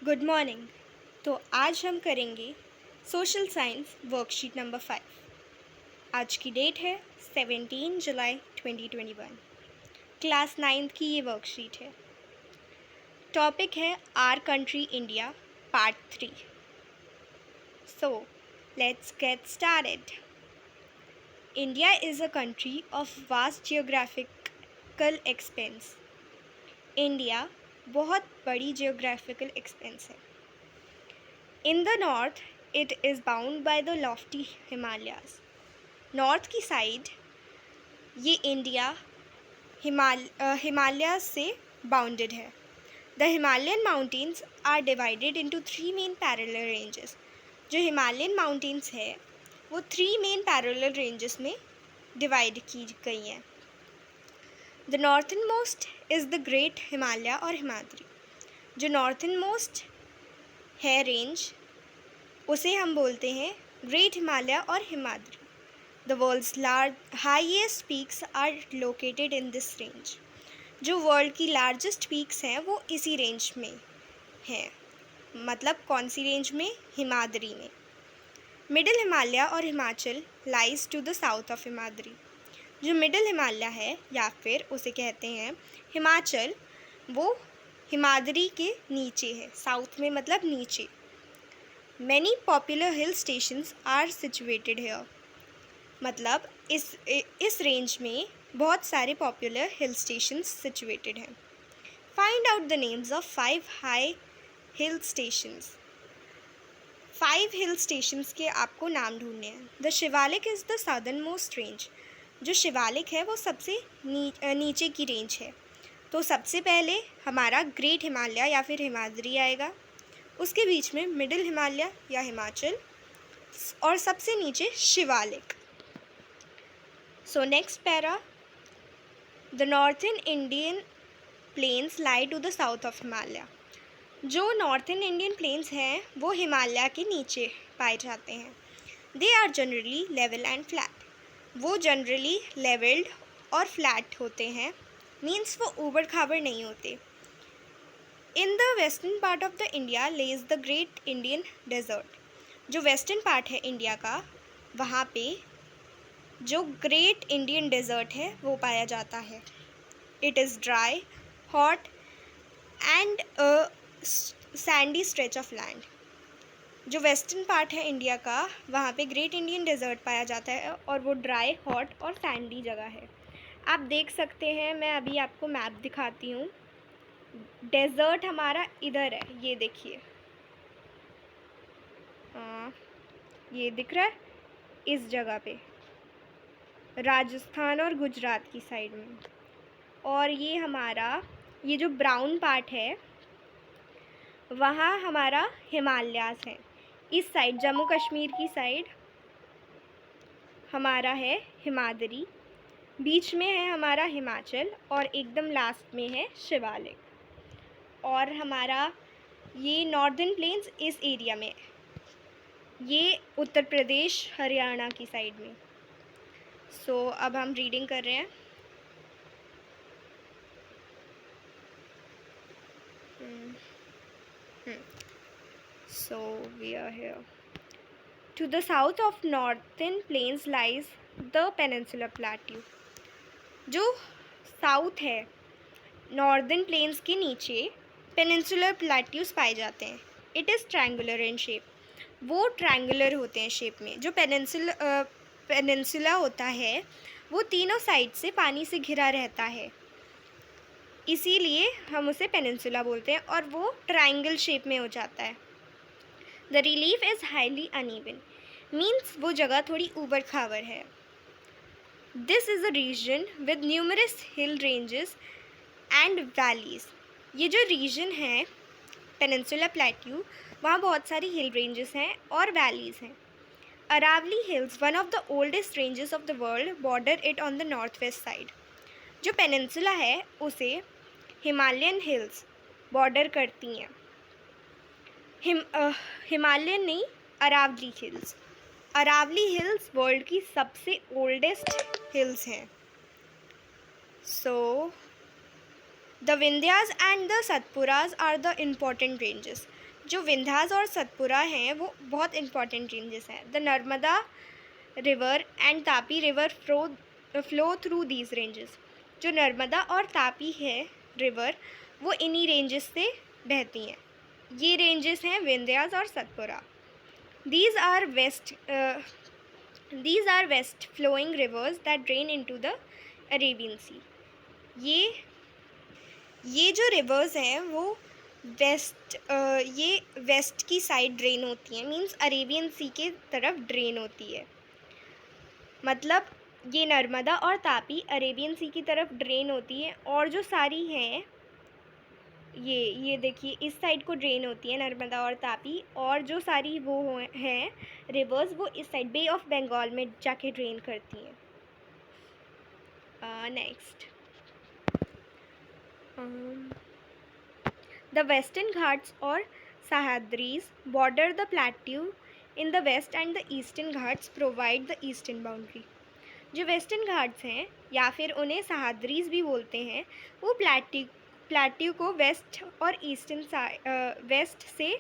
Good morning. तो आज हम करेंगे सोशल साइंस वर्कशीट नंबर 5। आज की डेट है 17 जुलाई 2021। क्लास 9th की ये वर्कशीट है। टॉपिक है our country India part 3। So let's get started. India is a country of vast geographical expense. India बहुत बड़ी जियोग्राफिकल एक्सपेंस है। In the north, it is bound by the lofty Himalayas. North की side ये India Himalaya से bounded है। The Himalayan mountains are divided into 3 main parallel ranges. जो Himalayan mountains है वो 3 मेन पैरेलल रेंजेस में डिवाइड की गई हैं। The northern most is the great Himalaya और हिमाद्री। जो नॉर्थन मोस्ट है रेंज उसे हम बोलते हैं ग्रेट हिमालय और Himadri. The world's highest peaks are located in this range. जो वर्ल्ड की लार्जेस्ट पीक्स हैं वो इसी रेंज में हैं। मतलब कौन सी रेंज में? हिमाद्री में। मिडिल हिमालय और Himachal lies to the south of Himadri. जो मिडिल हिमालय है या फिर उसे कहते हैं हिमाचल, वो हिमाद्री के नीचे है। साउथ में मतलब नीचे। Many popular hill stations are situated here. मतलब इस रेंज में बहुत सारे पॉपुलर हिल स्टेशंस सिचुएटेड हैं। Find out the names of 5 high hill stations. 5 hill stations के आपको नाम ढूंढने हैं। The Shivalik is the southern most range. जो शिवालिक है वो सबसे नीचे की रेंज है। तो सबसे पहले हमारा ग्रेट हिमालय या फिर हिमाद्री आएगा, उसके बीच में मिडिल हिमालय या हिमाचल और सबसे नीचे Shivalik. So next para, the northern Indian plains lie to the south of Himalaya. जो नॉर्थन इंडियन प्लेन्स हैं वो हिमालय के नीचे पाए जाते हैं। They are generally level and flat. वो जनरली लेवल्ड और फ्लैट होते हैं, मीन्स वो ऊबड़ खाबड़ नहीं होते। In the western part of the India lies the great Indian desert. जो वेस्टर्न पार्ट है इंडिया का, वहाँ पे जो ग्रेट इंडियन डेजर्ट है वो पाया जाता है। It is dry, hot and a Sandy stretch of land. जो वेस्टर्न पार्ट है इंडिया का, वहाँ पे ग्रेट इंडियन डेजर्ट पाया जाता है और वो ड्राई, हॉट और सैंडी जगह है। आप देख सकते हैं, मैं अभी आपको मैप दिखाती हूँ। डेज़र्ट हमारा इधर है, ये देखिए, ये दिख रहा है इस जगह पे, राजस्थान और गुजरात की साइड में। और ये हमारा ये जो ब्राउन पार्ट है वहाँ हमारा हिमालयास है। इस साइड जम्मू कश्मीर की साइड हमारा है हिमाद्री, बीच में है हमारा हिमाचल और एकदम लास्ट में है शिवालिक। और हमारा ये नॉर्दर्न प्लेन्स इस एरिया में, ये उत्तर प्रदेश हरियाणा की साइड में। सो अब हम रीडिंग कर रहे हैं। So we are here. To the south of northern plains lies the peninsular plateau. जो साउथ है नॉर्दर्न प्लेन्स के नीचे पेनिनसुलर प्लेट्यूज पाए जाते हैं। It is triangular in shape. वो ट्रायंगुलर होते हैं शेप में। जो पेनिनसुला होता है वो तीनों साइड से पानी से घिरा रहता है, इसीलिए हम उसे पेनिनसुला बोलते हैं और वो ट्रायंगल शेप में हो जाता है। The relief is highly uneven, means वो जगह थोड़ी ऊबड़ खाबड़ है। This is a region with numerous hill ranges and valleys. ये जो रीजन है पेनिनसुला प्लेट्यू, वहाँ बहुत सारी हिल रेंजेस हैं और वैलीज़ हैं। Aravalli hills, one of the oldest ranges of the world, border it on the north west side. जो पेनिनसुला है उसे हिमालयन हिल्स बॉर्डर करती हैं। हिमालयन नहीं, Aravalli hills. Aravalli hills world की सबसे ओल्डेस्ट हिल्स हैं। So the Vindhyas and the Satpuras are the important ranges. जो विंध्यास और सतपुरा हैं वो बहुत इंपॉर्टेंट रेंजेस हैं। The Narmada river and Tapi river flow through these ranges. जो नर्मदा और तापी है रिवर वो इन्हीं रेंजेस से बहती हैं। ये रेंजेस हैं विंध्यास और Satpura. These are west flowing rivers that drain into the Arabian Sea. ये जो रिवर्स हैं वो वेस्ट की साइड ड्रेन होती हैं, मींस अरेबियन सी के तरफ ड्रेन होती है। मतलब ये नर्मदा और तापी अरेबियन सी की तरफ ड्रेन होती है, और जो सारी हैं ये देखिए इस साइड को ड्रेन होती है नर्मदा और तापी, और जो सारी वो हैं रिवर्स वो इस साइड बे ऑफ बंगाल में जाके ड्रेन करती हैं। नेक्स्ट द वेस्टर्न घाट्स और Sahyadris border the plateau in the west and the eastern Ghats provide the eastern boundary. जो वेस्टर्न घाट्स हैं या फिर उन्हें सह्याद्रीज भी बोलते हैं, वो प्लेट्यू को वेस्ट से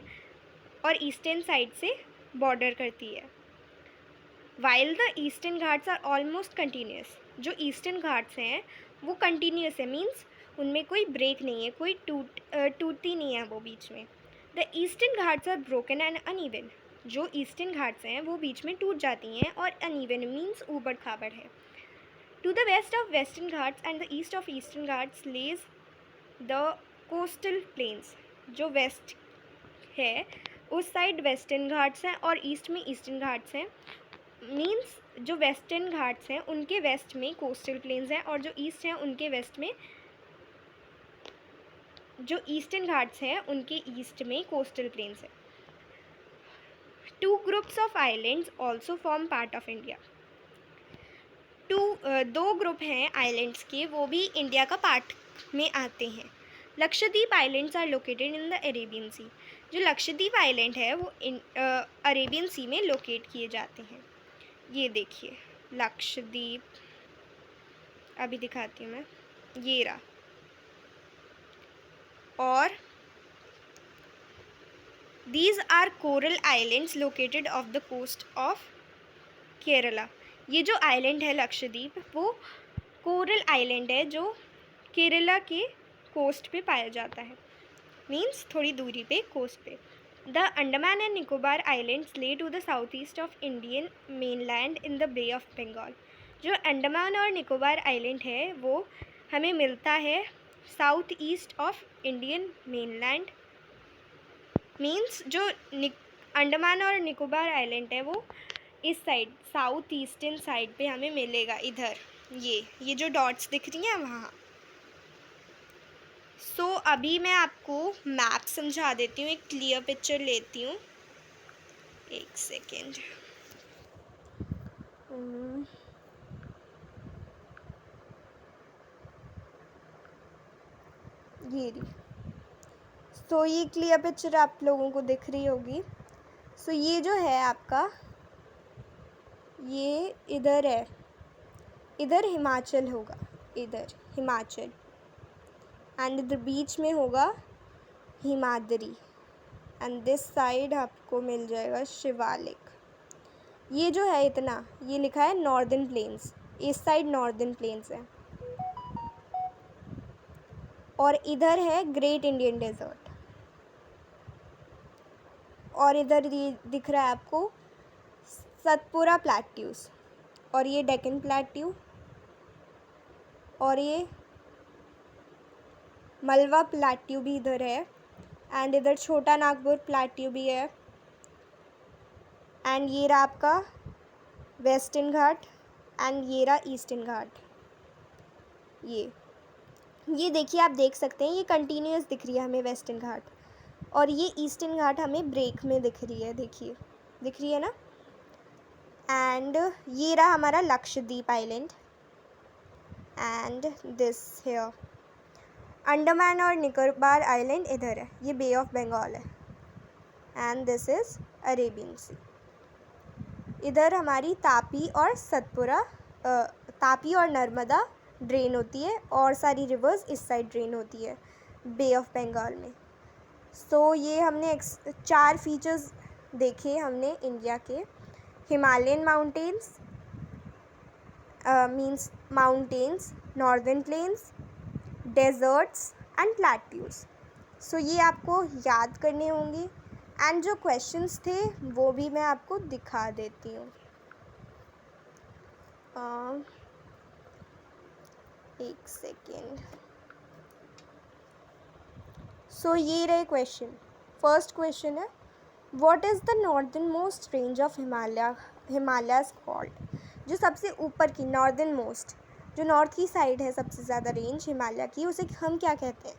और ईस्टर्न साइड से बॉर्डर करती है। While the eastern Ghats are almost continuous. जो ईस्टर्न घाट्स हैं वो कंटिन्यूस है, मीन्स उनमें कोई ब्रेक नहीं है, कोई टूटती नहीं है वो बीच में। The eastern Ghats are broken and uneven. जो ईस्टर्न घाट्स हैं वो बीच में टूट जाती हैं, और अनइवन मीन्स ऊबड़ खाबड़ है। To the west of western Ghats and the east of eastern Ghats lies the coastal plains. जो वेस्ट है उस साइड वेस्टर्न घाट्स हैं और ईस्ट में ईस्टर्न घाट्स हैं, मीन्स जो वेस्टर्न घाट्स हैं उनके वेस्ट में कोस्टल प्लेन्स हैं, और जो ईस्ट हैं उनके वेस्ट में, जो ईस्टर्न घाट्स हैं उनके ईस्ट में कोस्टल प्लेन्स हैं। Two groups of islands also form part of India. दो ग्रुप हैं आइलैंड्स के, वो भी इंडिया का पार्ट में आते हैं। Lakshadweep islands are located in the Arabian sea. जो लक्षद्वीप आइलैंड है वो अरेबियन सी में लोकेट किए जाते हैं। ये देखिए लक्षद्वीप, अभी दिखाती हूँ मैं, ये रहा। और these are coral islands located off the coast of Kerala. ये जो आइलैंड है लक्षद्वीप वो कोरल आइलैंड है जो केरला के कोस्ट पे पाया जाता है, मीन्स थोड़ी दूरी पे कोस्ट पे। The Andaman and Nicobar islands lie to the south east of Indian mainland in the bay of Bengal. जो अंडमान और निकोबार आइलैंड है वो हमें मिलता है south east of Indian mainland, means जो अंडमान और निकोबार आइलैंड है वो इस साइड साउथ ईस्टर्न साइड पे हमें मिलेगा, इधर ये जो डॉट्स दिख रही हैं वहाँ। सो अभी मैं आपको मैप समझा देती हूँ, एक क्लियर पिक्चर लेती हूँ, एक सेकेंड। ये तो ये क्लियर पिक्चर आप लोगों को दिख रही होगी। सो ये जो है आपका, ये इधर है, इधर हिमाचल होगा, इधर हिमाचल, एंड इधर बीच में होगा हिमाद्री, एंड दिस साइड आपको मिल जाएगा शिवालिक। ये जो है इतना, ये लिखा है नॉर्दर्न प्लेन्स, इस साइड नॉर्दर्न प्लेन्स है, और इधर है ग्रेट इंडियन डेजर्ट, और इधर ये दिख रहा है आपको सतपुरा प्लेट्यूज, और ये डेक्कन प्लेट्यू, और ये मलवा प्लेट्यू भी इधर है, एंड इधर छोटा नागपुर प्लेट्यू भी है, एंड ये रहा आपका वेस्टर्न घाट, एंड ये रहा ईस्टर्न घाट। ये देखिए आप देख सकते हैं ये कंटिन्यूस दिख रही है हमें वेस्टर्न घाट, और ये ईस्टर्न घाट हमें ब्रेक में दिख रही है, देखिए दिख रही है ना। एंड ये रहा हमारा Lakshadweep island, and this here Andaman और निकोबार आइलैंड इधर है, ये बे ऑफ बंगाल है, एंड दिस इज़ अरेबियन सी। इधर हमारी तापी और सतपुरा, तापी और नर्मदा ड्रेन होती है, और सारी रिवर्स इस साइड ड्रेन होती है बे ऑफ बंगाल में। सो ये हमने 4 फीचर्स देखे हमने इंडिया के। Himalayan mountains means mountains, northern plains, deserts and plateaus. So ये आपको याद करने होंगे एंड जो क्वेश्चंस थे वो भी मैं आपको दिखा देती हूँ। एक सेकेंड। सो ये रहे क्वेश्चन। फर्स्ट क्वेश्चन है, what is the northern most range of Himalayas called? जो सबसे ऊपर की नॉर्दर्न मोस्ट, जो नॉर्थ की साइड है सबसे ज़्यादा रेंज हिमालय की, उसे हम क्या कहते हैं?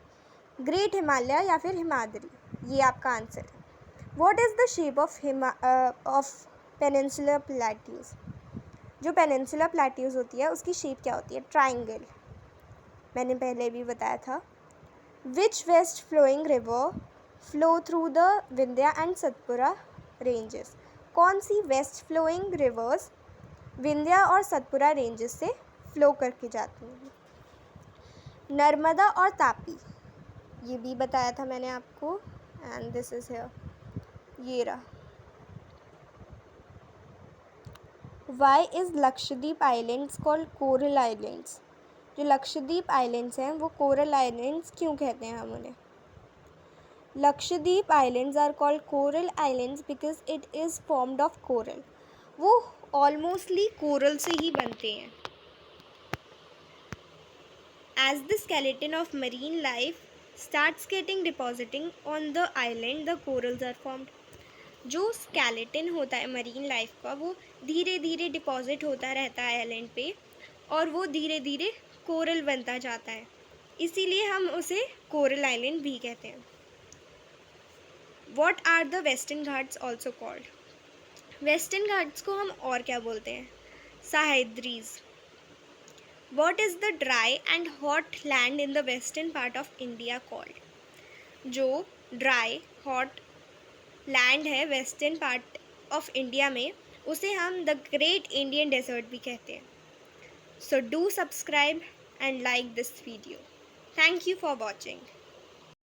ग्रेट हिमालय या फिर हिमाद्री? ये आपका आंसर है। What is the shape of peninsular plateaus? जो पेनिनसुलर प्लेट्यूज होती है उसकी शेप क्या होती है? ट्राइंगल। मैंने पहले भी बताया था। Which west flowing river flow through the Vindhya and Satpura ranges? कौन सी वेस्ट फ्लोइंग रिवर्स विंध्या और सतपुरा रेंजेस से फ्लो करके जाती हैं? नर्मदा और तापी, ये भी बताया था मैंने आपको। एंड दिस इज हियर, ये रहा। Why is Lakshadweep islands called coral islands? जो लक्षद्वीप आइलैंड्स हैं वो कोरल आइलैंड्स क्यों कहते हैं हम उन्हें? Lakshadweep islands are called coral islands because it is formed of coral. वो ऑलमोस्टली कोरल से ही बनते हैं। As the skeleton of marine life starts getting depositing on the island, the corals are formed. जो स्केलेटन होता है मरीन लाइफ का वो धीरे धीरे डिपॉजिट होता रहता है आइलैंड पे और वो धीरे धीरे कोरल बनता जाता है, इसीलिए हम उसे कोरल आइलैंड भी कहते हैं। What are the Western Ghats also called? Western Ghats को हम और क्या बोलते हैं? Sahyadris. What is the dry and hot land in the western part of India called? जो ड्राई हॉट लैंड है वेस्टर्न पार्ट ऑफ इंडिया में उसे हम द ग्रेट इंडियन डेजर्ट भी कहते हैं। So do subscribe and like this video. Thank you for watching.